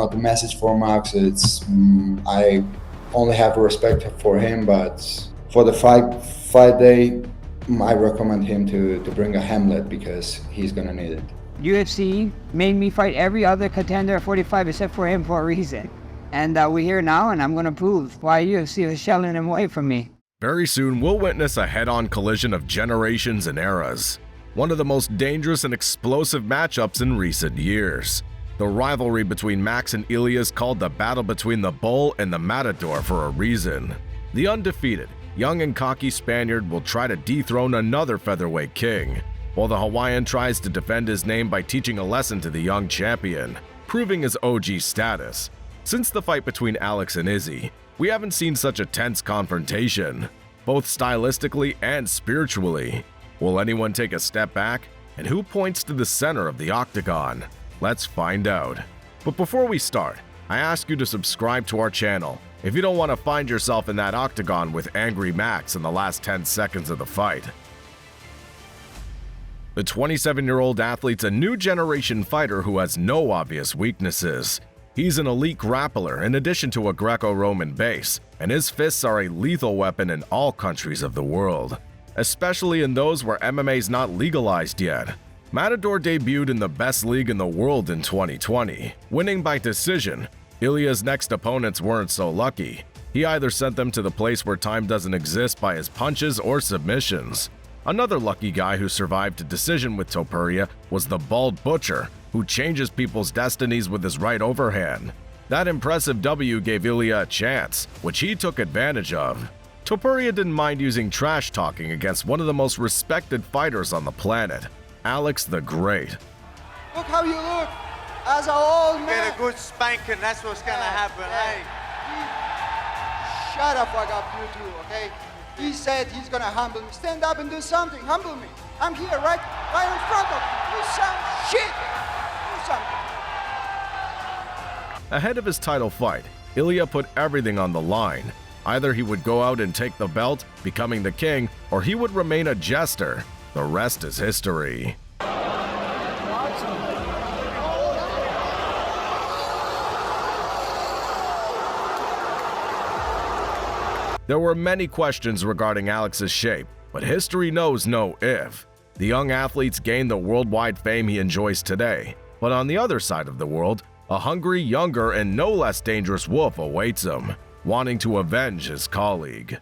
know, the message for Max, it's I only have respect for him, but for the fight day, I recommend him to bring a Hamlet because he's gonna need it. UFC made me fight every other contender at 45 except for him for a reason. And we're here now, and I'm going to prove why UFC was shelling him away from me. Very soon, we'll witness a head-on collision of generations and eras. One of the most dangerous and explosive matchups in recent years. The rivalry between Max and Ilia is called the battle between the bull and the matador for a reason. The undefeated, young and cocky Spaniard will try to dethrone another featherweight king, while the Hawaiian tries to defend his name by teaching a lesson to the young champion, proving his OG status. Since the fight between Alex and Izzy, we haven't seen such a tense confrontation, both stylistically and spiritually. Will anyone take a step back? And who points to the center of the octagon? Let's find out. But before we start, I ask you to subscribe to our channel if you don't want to find yourself in that octagon with Angry Max in the last 10 seconds of the fight. The 27-year-old athlete's a new generation fighter who has no obvious weaknesses. He's an elite grappler in addition to a Greco-Roman base, and his fists are a lethal weapon in all countries of the world, especially in those where MMA's not legalized yet. Matador debuted in the best league in the world in 2020, winning by decision. Ilia's next opponents weren't so lucky. He either sent them to the place where time doesn't exist by his punches or submissions. Another lucky guy who survived a decision with Topuria was the Bald Butcher, who changes people's destinies with his right overhand. That impressive W gave Ilia a chance, which he took advantage of. Topuria didn't mind using trash talking against one of the most respected fighters on the planet, Alex the Great. Look how you look as an old man. Get a good spanking, that's what's gonna happen, hey? Shut the fuck up, you two, okay? He said he's gonna humble me. Stand up and do something, humble me. I'm here, right in front of you. Do some shit. Do something. Ahead of his title fight, Ilia put everything on the line. Either he would go out and take the belt, becoming the king, or he would remain a jester. The rest is history. There were many questions regarding Alex's shape, but history knows no if. The young athletes gained the worldwide fame he enjoys today, but on the other side of the world, a hungry, younger, and no less dangerous wolf awaits him, wanting to avenge his colleague.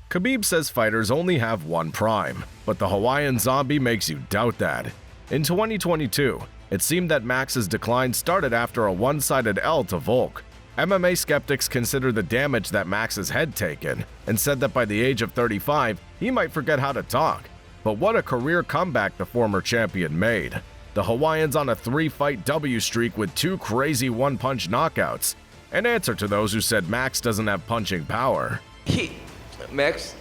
Khabib says fighters only have one prime, but the Hawaiian zombie makes you doubt that. In 2022, it seemed that Max's decline started after a one-sided L to Volk. MMA skeptics consider the damage that Max has had taken and said that by the age of 35, he might forget how to talk. But what a career comeback the former champion made. The Hawaiian's on a 3-fight W streak with 2 crazy one-punch knockouts, an answer to those who said Max doesn't have punching power. Max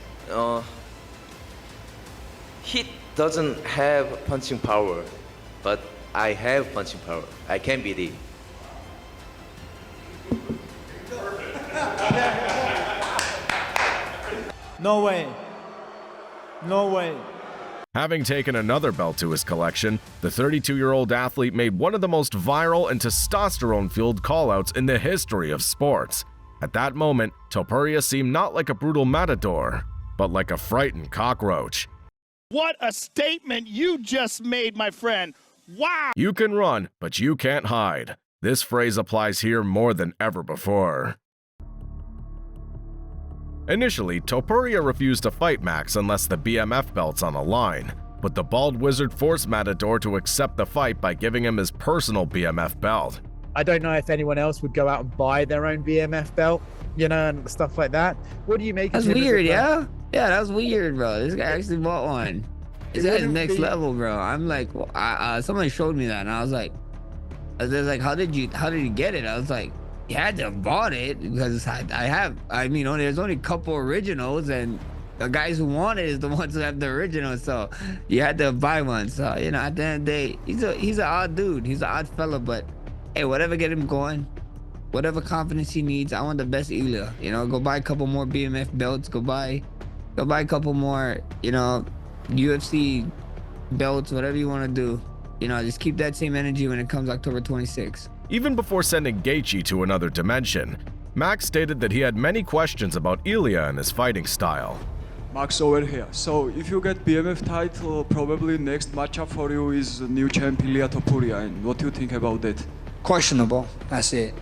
doesn't have punching power, but I have punching power. I can beat it. No way. No way. Having taken another belt to his collection, the 32-year-old athlete made one of the most viral and testosterone-fueled callouts in the history of sports. At that moment, Topuria seemed not like a brutal matador, but like a frightened cockroach. What a statement you just made, my friend. Wow! You can run, but you can't hide. This phrase applies here more than ever before. Initially, Topuria refused to fight Max unless the BMF belt's on the line, but the Bald Wizard forced Matador to accept the fight by giving him his personal BMF belt. I don't know if anyone else would go out and buy their own BMF belt, you know, and stuff like that. What do you make of That's him? weird, yeah? Yeah, that's weird, bro. This guy actually bought one. This guy's next level, bro. I'm like, well, somebody showed me that, and I was like, how did you get it? I was like, you had to have bought it because I mean, there's only a couple originals, and the guys who want it is the ones who have the original, so you had to buy one. So, you know, at the end of the day, he's an odd dude. He's an odd fella, but hey, whatever get him going, whatever confidence he needs, I want the best Ilia. You know, go buy a couple more BMF belts, go buy a couple more, you know, UFC belts, whatever you want to do. you know, just keep that same energy when it comes October 26th. Even before sending Gaethje to another dimension, Max stated that he had many questions about Ilia and his fighting style. Max over here. So if you get BMF title, probably next matchup for you is new champ Ilia Topuria. And what do you think about that? Questionable. That's it.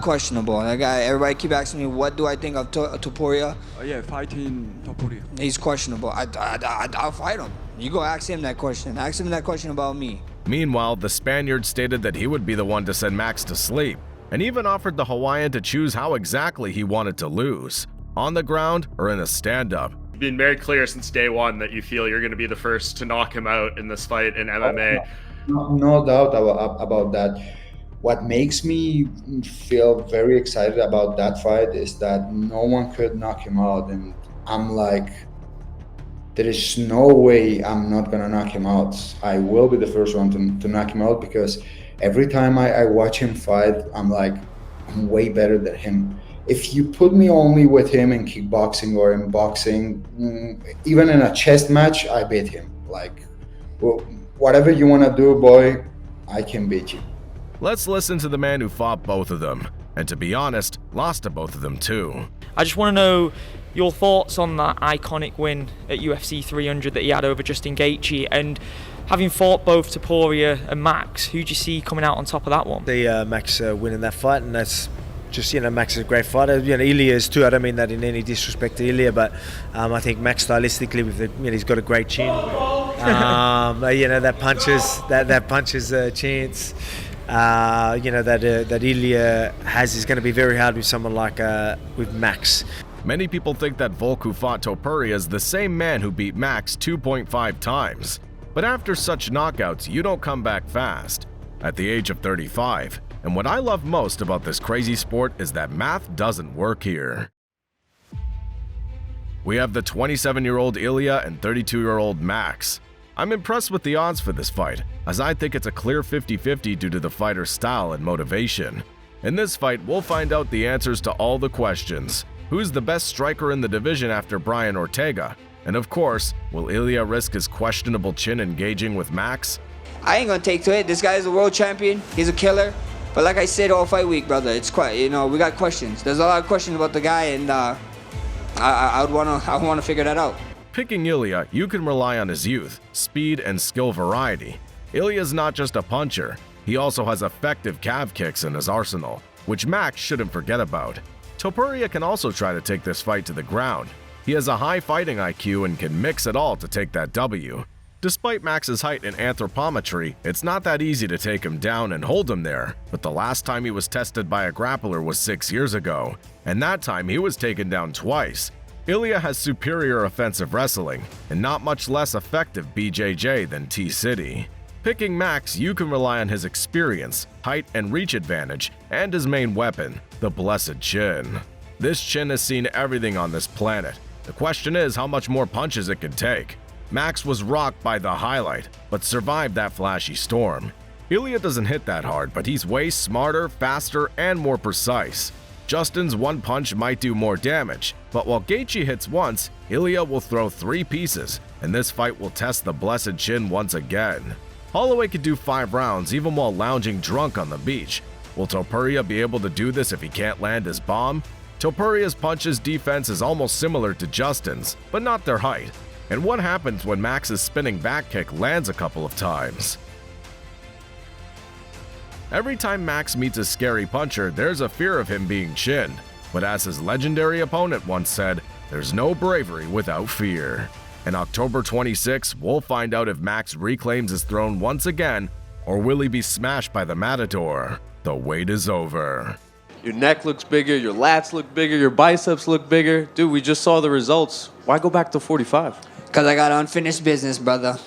Questionable. That guy, everybody keep asking me, what do I think of Topuria? Yeah, fighting Topuria. He's questionable. I'll fight him. You go ask him that question. Ask him that question about me. Meanwhile, the Spaniard stated that he would be the one to send Max to sleep, and even offered the Hawaiian to choose how exactly he wanted to lose, on the ground or in a stand-up. You've been very clear since day one that you feel you're going to be the first to knock him out in this fight in MMA. No doubt about that. What makes me feel very excited about that fight is that no one could knock him out, and I'm like, there is no way I'm not gonna knock him out. I will be the first one to knock him out, because every time I watch him fight, I'm like, I'm way better than him. If you put me only with him in kickboxing or in boxing, even in a chess match, I beat him. Like, well, whatever you wanna do, boy, I can beat you. Let's listen to the man who fought both of them, and to be honest, lost to both of them too. I just want to know your thoughts on that iconic win at UFC 300 that he had over Justin Gaethje, and having fought both Topuria and Max, who do you see coming out on top of that one? The Max winning that fight, and that's just, you know, Max is a great fighter. You know, Ilia is too. I don't mean that in any disrespect to Ilia, but I think Max stylistically, with the, you know, he's got a great chin. You know, that punches a chance. You know, that Ilia has is going to be very hard with someone like with Max. Many people think that Volk who fought Topuria is the same man who beat Max 2.5 times. But after such knockouts, you don't come back fast. At the age of 35, and what I love most about this crazy sport is that math doesn't work here. We have the 27-year-old Ilia and 32-year-old Max. I'm impressed with the odds for this fight, as I think it's a clear 50-50 due to the fighter's style and motivation. In this fight, we'll find out the answers to all the questions. Who's the best striker in the division after Brian Ortega? And of course, will Ilia risk his questionable chin engaging with Max? I ain't gonna take to it. This guy is a world champion. He's a killer. But like I said all fight week, brother, it's quite, you know, we got questions. There's a lot of questions about the guy, and I would wanna figure that out. Picking Ilia, you can rely on his youth, speed, and skill variety. Ilia's not just a puncher, he also has effective calf kicks in his arsenal, which Max shouldn't forget about. Topuria can also try to take this fight to the ground. He has a high fighting IQ and can mix it all to take that W. Despite Max's height and anthropometry, it's not that easy to take him down and hold him there, but the last time he was tested by a grappler was 6 years ago, and that time he was taken down twice. Ilia has superior offensive wrestling and not much less effective BJJ than T-City. Picking Max, you can rely on his experience, height and reach advantage, and his main weapon, the blessed chin. This chin has seen everything on this planet. The question is how much more punches it can take. Max was rocked by the highlight, but survived that flashy storm. Ilia doesn't hit that hard, but he's way smarter, faster, and more precise. Justin's one punch might do more damage, but while Gaethje hits once, Ilia will throw 3 pieces, and this fight will test the blessed chin once again. Holloway could do 5 rounds even while lounging drunk on the beach. Will Topuria be able to do this if he can't land his bomb? Topuria's punches defense is almost similar to Justin's, but not their height. And what happens when Max's spinning back kick lands a couple of times? Every time Max meets a scary puncher, there's a fear of him being chinned. But as his legendary opponent once said, there's no bravery without fear. And October 26, we'll find out if Max reclaims his throne once again, or will he be smashed by the matador? The wait is over. Your neck looks bigger, your lats look bigger, your biceps look bigger. Dude, we just saw the results. Why go back to 45? Because I got unfinished business, brother.